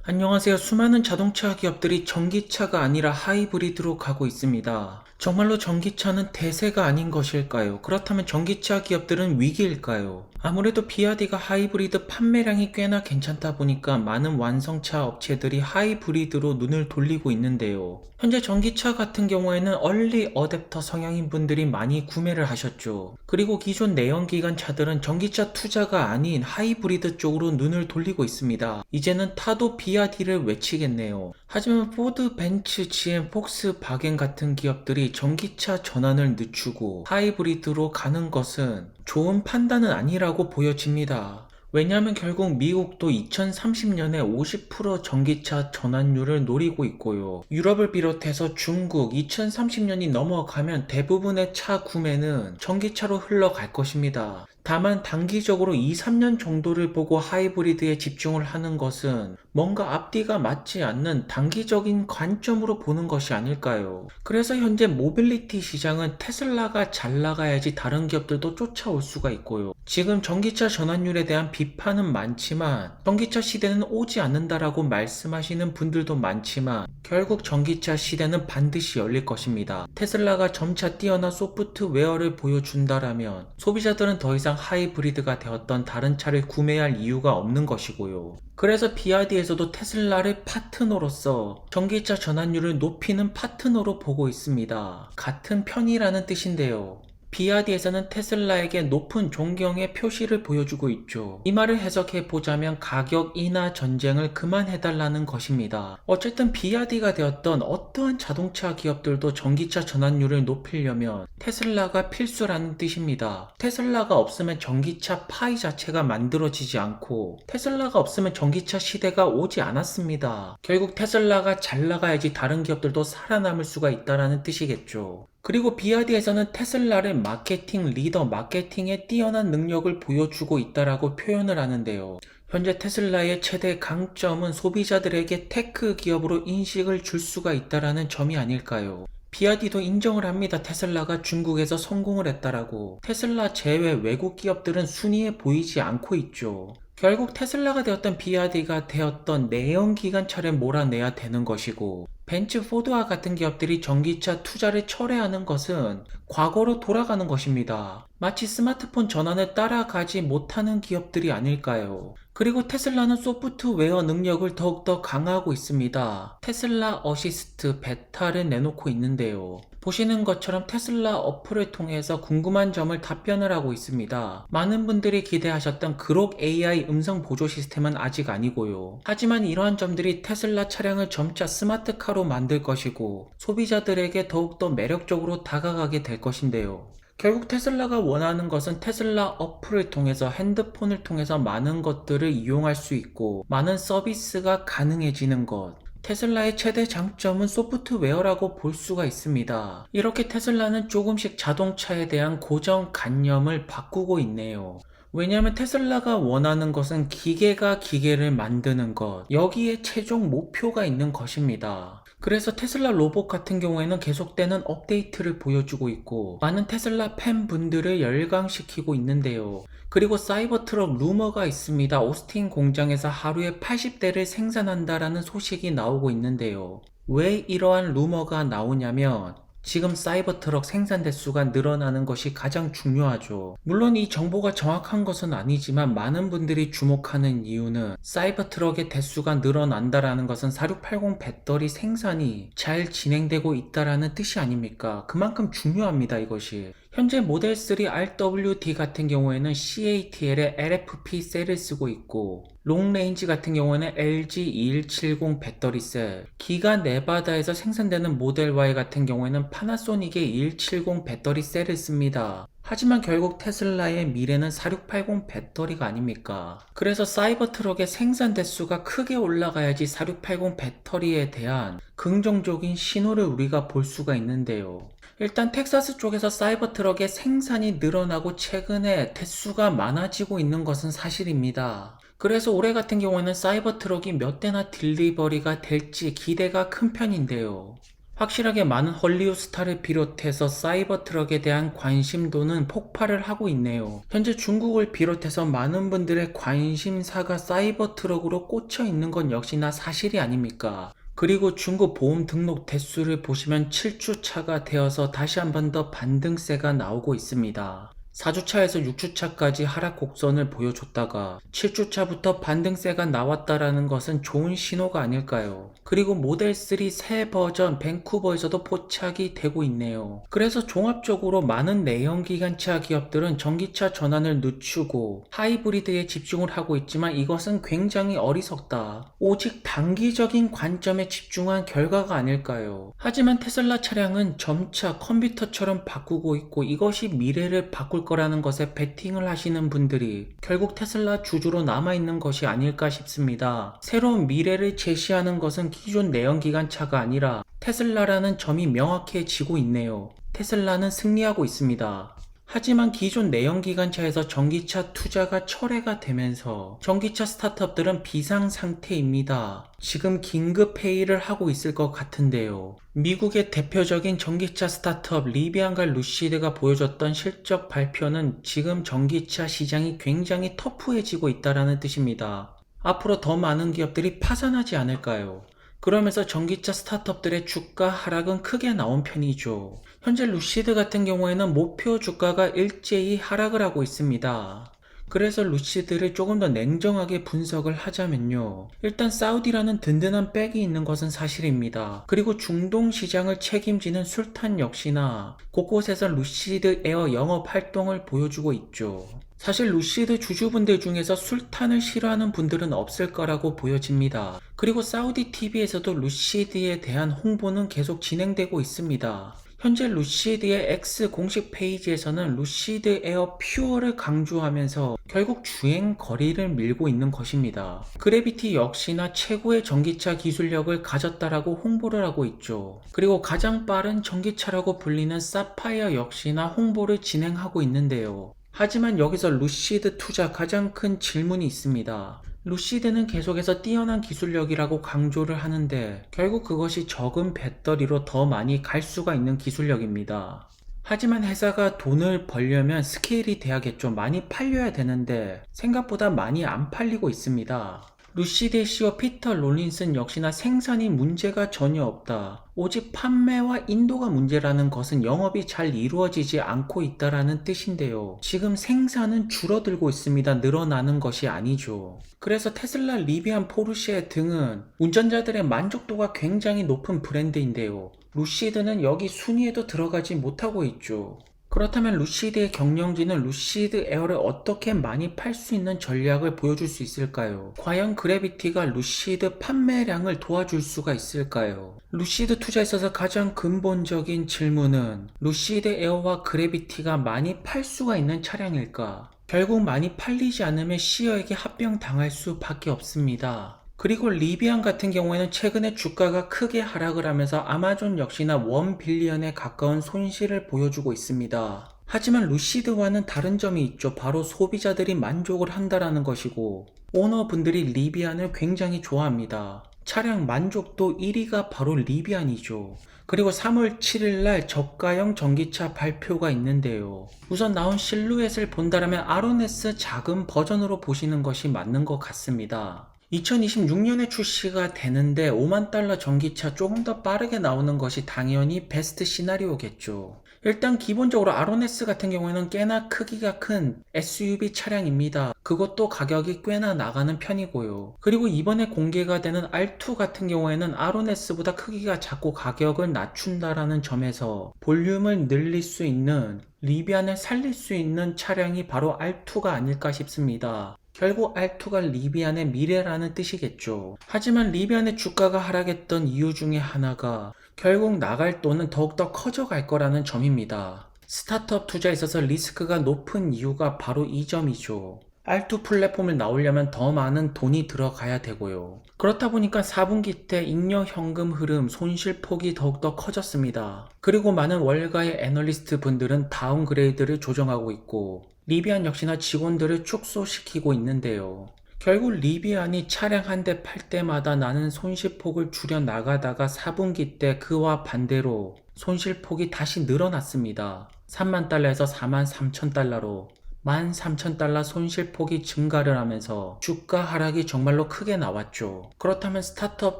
안녕하세요. 수많은 자동차 기업들이 전기차가 아니라 하이브리드로 가고 있습니다. 정말로 전기차는 대세가 아닌 것일까요? 그렇다면 전기차 기업들은 위기일까요? 아무래도 비아디가 하이브리드 판매량이 꽤나 괜찮다 보니까 많은 완성차 업체들이 하이브리드로 눈을 돌리고 있는데요. 현재 전기차 같은 경우에는 얼리 어댑터 성향인 분들이 많이 구매를 하셨죠. 그리고 기존 내연기관 차들은 전기차 투자가 아닌 하이브리드 쪽으로 눈을 돌리고 있습니다. 이제는 타도 비아디를 외치겠네요. 하지만 포드, 벤츠, GM, 폭스바겐 같은 기업들이 전기차 전환을 늦추고 하이브리드로 가는 것은 좋은 판단은 아니라고 보여집니다. 왜냐하면 결국 미국도 2030년에 50% 전기차 전환율을 노리고 있고요. 유럽을 비롯해서 중국 2030년이 넘어가면 대부분의 차 구매는 전기차로 흘러갈 것입니다. 다만 단기적으로 2, 3년 정도를 보고 하이브리드에 집중을 하는 것은 뭔가 앞뒤가 맞지 않는 단기적인 관점으로 보는 것이 아닐까요? 그래서 현재 모빌리티 시장은 테슬라가 잘 나가야지 다른 기업들도 쫓아올 수가 있고요. 지금 전기차 전환율에 대한 비판은 많지만 전기차 시대는 오지 않는다라고 말씀하시는 분들도 많지만 결국 전기차 시대는 반드시 열릴 것입니다. 테슬라가 점차 뛰어난 소프트웨어를 보여준다라면 소비자들은 더 이상 하이브리드가 되었던 다른 차를 구매할 이유가 없는 것이고요. 그래서 비아디에서도 테슬라를 파트너로서 전기차 전환율을 높이는 파트너로 보고 있습니다. 같은 편이라는 뜻인데요. 비아디에서는 테슬라에게 높은 존경의 표시를 보여주고 있죠. 이 말을 해석해 보자면 가격 인하 전쟁을 그만해달라는 것입니다. 어쨌든 비아디가 되었던 어떠한 자동차 기업들도 전기차 전환율을 높이려면 테슬라가 필수라는 뜻입니다. 테슬라가 없으면 전기차 파이 자체가 만들어지지 않고 테슬라가 없으면 전기차 시대가 오지 않았습니다. 결국 테슬라가 잘 나가야지 다른 기업들도 살아남을 수가 있다는 뜻이겠죠. 그리고 비아디에서는 테슬라를 마케팅 리더, 마케팅에 뛰어난 능력을 보여주고 있다라고 표현을 하는데요. 현재 테슬라의 최대 강점은 소비자들에게 테크 기업으로 인식을 줄 수가 있다라는 점이 아닐까요? 비아디도 인정을 합니다. 테슬라가 중국에서 성공을 했다라고. 테슬라 제외 외국 기업들은 순위에 보이지 않고 있죠. 결국 테슬라가 되었던 비아디가 되었던 내연기관차를 몰아내야 되는 것이고 벤츠, 포드와 같은 기업들이 전기차 투자를 철회하는 것은 과거로 돌아가는 것입니다. 마치 스마트폰 전환을 따라가지 못하는 기업들이 아닐까요? 그리고 테슬라는 소프트웨어 능력을 더욱더 강화하고 있습니다. 테슬라 어시스트 베타를 내놓고 있는데요. 보시는 것처럼 테슬라 어플을 통해서 궁금한 점을 답변을 하고 있습니다. 많은 분들이 기대하셨던 그록 AI 음성 보조 시스템은 아직 아니고요. 하지만 이러한 점들이 테슬라 차량을 점차 스마트카로 만들 것이고 소비자들에게 더욱더 매력적으로 다가가게 될 것인데요. 결국 테슬라가 원하는 것은 테슬라 어플을 통해서 핸드폰을 통해서 많은 것들을 이용할 수 있고 많은 서비스가 가능해지는 것. 테슬라의 최대 장점은 소프트웨어라고 볼 수가 있습니다. 이렇게 테슬라는 조금씩 자동차에 대한 고정관념을 바꾸고 있네요. 왜냐하면 테슬라가 원하는 것은 기계가 기계를 만드는 것, 여기에 최종 목표가 있는 것입니다. 그래서 테슬라 로봇 같은 경우에는 계속되는 업데이트를 보여주고 있고 많은 테슬라 팬분들을 열광시키고 있는데요. 그리고 사이버트럭 루머가 있습니다. 오스틴 공장에서 하루에 80대를 생산한다라는 소식이 나오고 있는데요. 왜 이러한 루머가 나오냐면 지금 사이버트럭 생산 대수가 늘어나는 것이 가장 중요하죠. 물론 이 정보가 정확한 것은 아니지만 많은 분들이 주목하는 이유는 사이버트럭의 대수가 늘어난다라는 것은 4680 배터리 생산이 잘 진행되고 있다라는 뜻이 아닙니까? 그만큼 중요합니다, 이것이. 현재 모델 3 RWD 같은 경우에는 CATL의 LFP 셀을 쓰고 있고 롱레인지 같은 경우에는 LG 2170 배터리 셀, 기가 네바다에서 생산되는 모델 Y 같은 경우에는 파나소닉의 2170 배터리 셀을 씁니다. 하지만 결국 테슬라의 미래는 4680 배터리가 아닙니까? 그래서 사이버트럭의 생산 대수가 크게 올라가야지 4680 배터리에 대한 긍정적인 신호를 우리가 볼 수가 있는데요. 일단 텍사스 쪽에서 사이버트럭의 생산이 늘어나고 최근에 대수가 많아지고 있는 것은 사실입니다. 그래서 올해 같은 경우에는 사이버트럭이 몇 대나 딜리버리가 될지 기대가 큰 편인데요. 확실하게 많은 헐리우드 스타를 비롯해서 사이버 트럭에 대한 관심도는 폭발을 하고 있네요. 현재 중국을 비롯해서 많은 분들의 관심사가 사이버 트럭으로 꽂혀 있는 건 역시나 사실이 아닙니까? 그리고 중고 보험 등록 대수를 보시면 7주차가 되어서 다시 한 번 더 반등세가 나오고 있습니다. 4주차에서 6주차까지 하락 곡선을 보여줬다가 7주차부터 반등세가 나왔다라는 것은 좋은 신호가 아닐까요? 그리고 모델3 새 버전 밴쿠버에서도 포착이 되고 있네요. 그래서 종합적으로 많은 내연기관차 기업들은 전기차 전환을 늦추고 하이브리드에 집중을 하고 있지만 이것은 굉장히 어리석다. 오직 단기적인 관점에 집중한 결과가 아닐까요? 하지만 테슬라 차량은 점차 컴퓨터처럼 바꾸고 있고 이것이 미래를 바꿀 거라는 것에 베팅을 하시는 분들이 결국 테슬라 주주로 남아있는 것이 아닐까 싶습니다. 새로운 미래를 제시하는 것은 기존 내연기관차가 아니라 테슬라라는 점이 명확해지고 있네요. 테슬라는 승리하고 있습니다. 하지만 기존 내연기관차에서 전기차 투자가 철회가 되면서 전기차 스타트업들은 비상 상태입니다. 지금 긴급 회의를 하고 있을 것 같은데요. 미국의 대표적인 전기차 스타트업 리비안과 루시드가 보여줬던 실적 발표는 지금 전기차 시장이 굉장히 터프해지고 있다는 뜻입니다. 앞으로 더 많은 기업들이 파산하지 않을까요? 그러면서 전기차 스타트업들의 주가 하락은 크게 나온 편이죠. 현재 루시드 같은 경우에는 목표 주가가 일제히 하락을 하고 있습니다. 그래서 루시드를 조금 더 냉정하게 분석을 하자면요. 일단 사우디라는 든든한 백이 있는 것은 사실입니다. 그리고 중동 시장을 책임지는 술탄 역시나 곳곳에서 루시드 에어 영업 활동을 보여주고 있죠. 사실 루시드 주주분들 중에서 술탄을 싫어하는 분들은 없을 거라고 보여집니다. 그리고 사우디 TV에서도 루시드에 대한 홍보는 계속 진행되고 있습니다. 현재 루시드의 X 공식 페이지에서는 루시드 에어 퓨어를 강조하면서 결국 주행 거리를 밀고 있는 것입니다. 그래비티 역시나 최고의 전기차 기술력을 가졌다라고 홍보를 하고 있죠. 그리고 가장 빠른 전기차라고 불리는 사파이어 역시나 홍보를 진행하고 있는데요. 하지만 여기서 루시드 투자 가장 큰 질문이 있습니다. 루시드는 계속해서 뛰어난 기술력이라고 강조를 하는데 결국 그것이 적은 배터리로 더 많이 갈 수가 있는 기술력입니다. 하지만 회사가 돈을 벌려면 스케일이 돼야겠죠. 많이 팔려야 되는데 생각보다 많이 안 팔리고 있습니다. 루시드의 CEO 피터 롤린슨 역시나 생산이 문제가 전혀 없다. 오직 판매와 인도가 문제라는 것은 영업이 잘 이루어지지 않고 있다라는 뜻인데요. 지금 생산은 줄어들고 있습니다. 늘어나는 것이 아니죠. 그래서 테슬라, 리비안, 포르쉐 등은 운전자들의 만족도가 굉장히 높은 브랜드인데요. 루시드는 여기 순위에도 들어가지 못하고 있죠. 그렇다면 루시드의 경영진은 루시드 에어를 어떻게 많이 팔 수 있는 전략을 보여줄 수 있을까요? 과연 그래비티가 루시드 판매량을 도와줄 수가 있을까요? 루시드 투자에 있어서 가장 근본적인 질문은 루시드 에어와 그래비티가 많이 팔 수가 있는 차량일까? 결국 많이 팔리지 않으면 시어에게 합병당할 수밖에 없습니다. 그리고 리비안 같은 경우에는 최근에 주가가 크게 하락을 하면서 아마존 역시나 1빌리언에 가까운 손실을 보여주고 있습니다. 하지만 루시드와는 다른 점이 있죠. 바로 소비자들이 만족을 한다라는 것이고 오너분들이 리비안을 굉장히 좋아합니다. 차량 만족도 1위가 바로 리비안이죠. 그리고 3월 7일날 저가형 전기차 발표가 있는데요. 우선 나온 실루엣을 본다면 아로네스 작은 버전으로 보시는 것이 맞는 것 같습니다. 2026년에 출시가 되는데 $50,000 전기차 조금 더 빠르게 나오는 것이 당연히 베스트 시나리오겠죠. 일단 기본적으로 아로네스 같은 경우에는 꽤나 크기가 큰 SUV 차량입니다. 그것도 가격이 꽤나 나가는 편이고요. 그리고 이번에 공개가 되는 R2 같은 경우에는 아로네스보다 크기가 작고 가격을 낮춘다라는 점에서 볼륨을 늘릴 수 있는 리비안을 살릴 수 있는 차량이 바로 R2가 아닐까 싶습니다. 결국 R2가 리비안의 미래라는 뜻이겠죠. 하지만 리비안의 주가가 하락했던 이유 중에 하나가 결국 나갈 돈은 더욱더 커져갈 거라는 점입니다. 스타트업 투자에 있어서 리스크가 높은 이유가 바로 이 점이죠. R2 플랫폼을 나오려면 더 많은 돈이 들어가야 되고요. 그렇다 보니까 4분기 때 잉여 현금 흐름 손실폭이 더욱더 커졌습니다. 그리고 많은 월가의 애널리스트 분들은 다운그레이드를 조정하고 있고 리비안 역시나 직원들을 축소시키고 있는데요. 결국 리비안이 차량 한 대 팔 때마다 나는 손실폭을 줄여 나가다가 4분기 때 그와 반대로 손실폭이 다시 늘어났습니다. 3만 달러에서 4만 3천 달러로 13,000달러 손실폭이 증가를 하면서 주가 하락이 정말로 크게 나왔죠. 그렇다면 스타트업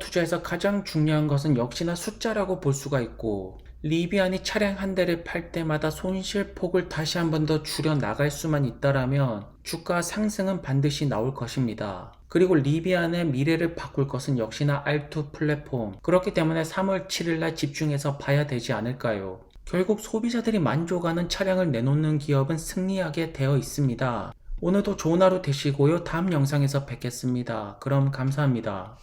투자에서 가장 중요한 것은 역시나 숫자라고 볼 수가 있고, 리비안이 차량 한 대를 팔 때마다 손실폭을 다시 한 번 더 줄여 나갈 수만 있다라면 주가 상승은 반드시 나올 것입니다. 그리고 리비안의 미래를 바꿀 것은 역시나 R2 플랫폼, 그렇기 때문에 3월 7일날 집중해서 봐야 되지 않을까요? 결국 소비자들이 만족하는 차량을 내놓는 기업은 승리하게 되어 있습니다. 오늘도 좋은 하루 되시고요. 다음 영상에서 뵙겠습니다. 그럼 감사합니다.